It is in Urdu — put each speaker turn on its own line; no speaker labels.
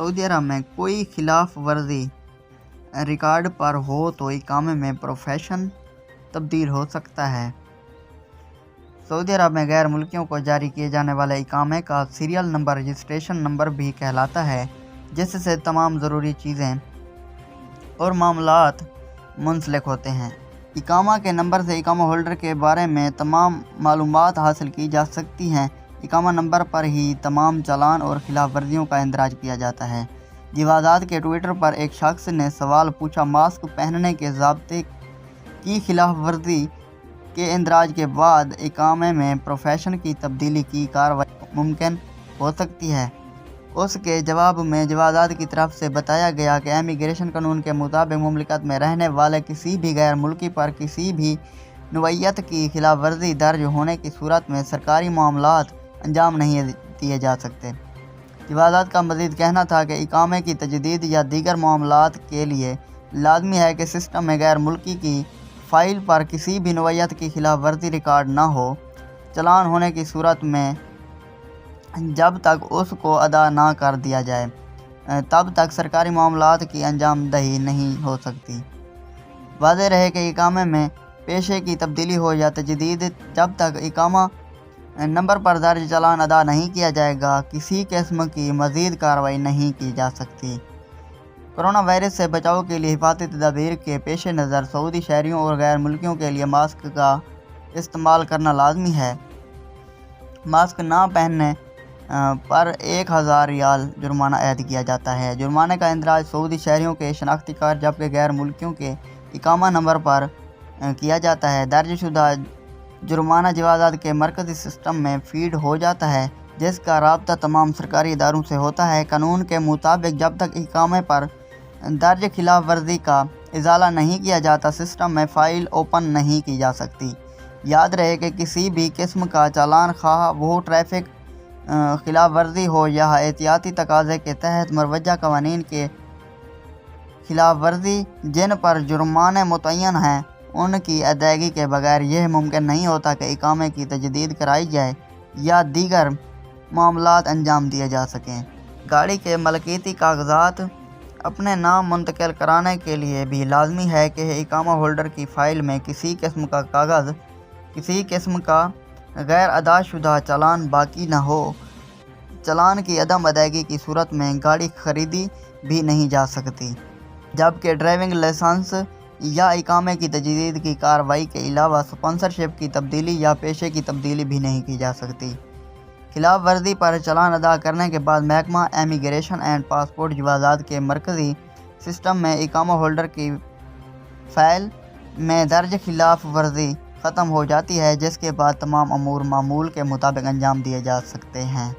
سعودی عرب میں کوئی خلاف ورزی ریکارڈ پر ہو تو اقامے میں پروفیشن تبدیل ہو سکتا ہے۔ سعودی عرب میں غیر ملکیوں کو جاری کیے جانے والے اقامے کا سیریل نمبر رجسٹریشن نمبر بھی کہلاتا ہے، جس سے تمام ضروری چیزیں اور معاملات منسلک ہوتے ہیں۔ اقامہ کے نمبر سے اقامہ ہولڈر کے بارے میں تمام معلومات حاصل کی جا سکتی ہیں۔ اقامہ نمبر پر ہی تمام چالان اور خلاف ورزیوں کا اندراج کیا جاتا ہے۔ جوازات کے ٹوئٹر پر ایک شخص نے سوال پوچھا، ماسک پہننے کے ضابطے کی خلاف ورزی کے اندراج کے بعد اقامے میں پروفیشن کی تبدیلی کی کارروائی ممکن ہو سکتی ہے؟ اس کے جواب میں جوازات کی طرف سے بتایا گیا کہ امیگریشن قانون کے مطابق مملکت میں رہنے والے کسی بھی غیر ملکی پر کسی بھی نوعیت کی خلاف ورزی درج ہونے کی صورت میں سرکاری معاملات انجام نہیں دیے جا سکتے۔ جوازات کا مزید کہنا تھا کہ اقامے کی تجدید یا دیگر معاملات کے لیے لازمی ہے کہ سسٹم میں غیر ملکی کی فائل پر کسی بھی نوعیت کی خلاف ورزی ریکارڈ نہ ہو۔ چالان ہونے کی صورت میں جب تک اس کو ادا نہ کر دیا جائے تب تک سرکاری معاملات کی انجام دہی نہیں ہو سکتی۔ واضح رہے کہ اقامے میں پیشے کی تبدیلی ہو یا تجدید، جب تک اقامہ نمبر پر درج چالان ادا نہیں کیا جائے گا، کسی قسم کی مزید کارروائی نہیں کی جا سکتی۔ کرونا وائرس سے بچاؤ کے لیے حفاظتی تدابیر کے پیش نظر سعودی شہریوں اور غیر ملکیوں کے لیے ماسک کا استعمال کرنا لازمی ہے۔ ماسک نہ پہننے پر 1000 ریال جرمانہ عائد کیا جاتا ہے۔ جرمانے کا اندراج سعودی شہریوں کے شناختی کارڈ جبکہ غیر ملکیوں کے اقامہ نمبر پر کیا جاتا ہے۔ درج شدہ جرمانہ جوازات کے مرکزی سسٹم میں فیڈ ہو جاتا ہے، جس کا رابطہ تمام سرکاری اداروں سے ہوتا ہے۔ قانون کے مطابق جب تک اقامے پر درج خلاف ورزی کا ازالہ نہیں کیا جاتا، سسٹم میں فائل اوپن نہیں کی جا سکتی۔ یاد رہے کہ کسی بھی قسم کا چالان، خواہ وہ ٹریفک خلاف ورزی ہو یا احتیاطی تقاضے کے تحت مروجہ قوانین کی خلاف ورزی جن پر جرمانے متعین ہیں، ان کی ادائیگی کے بغیر یہ ممکن نہیں ہوتا کہ اقامے کی تجدید کرائی جائے یا دیگر معاملات انجام دیے جا سکیں۔ گاڑی کے ملکیتی کاغذات اپنے نام منتقل کرانے کے لیے بھی لازمی ہے کہ اقامہ ہولڈر کی فائل میں کسی قسم کا کاغذ، کسی قسم کا غیر ادا شدہ چالان باقی نہ ہو۔ چالان کی عدم ادائیگی کی صورت میں گاڑی خریدی بھی نہیں جا سکتی، جبکہ ڈرائیونگ لائسنس یا اقامے کی تجدید کی کارروائی کے علاوہ اسپانسرشپ کی تبدیلی یا پیشے کی تبدیلی بھی نہیں کی جا سکتی۔ خلاف ورزی پر چالان ادا کرنے کے بعد محکمہ امیگریشن اینڈ پاسپورٹ جوازات کے مرکزی سسٹم میں اقامہ ہولڈر کی فائل میں درج خلاف ورزی ختم ہو جاتی ہے، جس کے بعد تمام امور معمول کے مطابق انجام دیے جا سکتے ہیں۔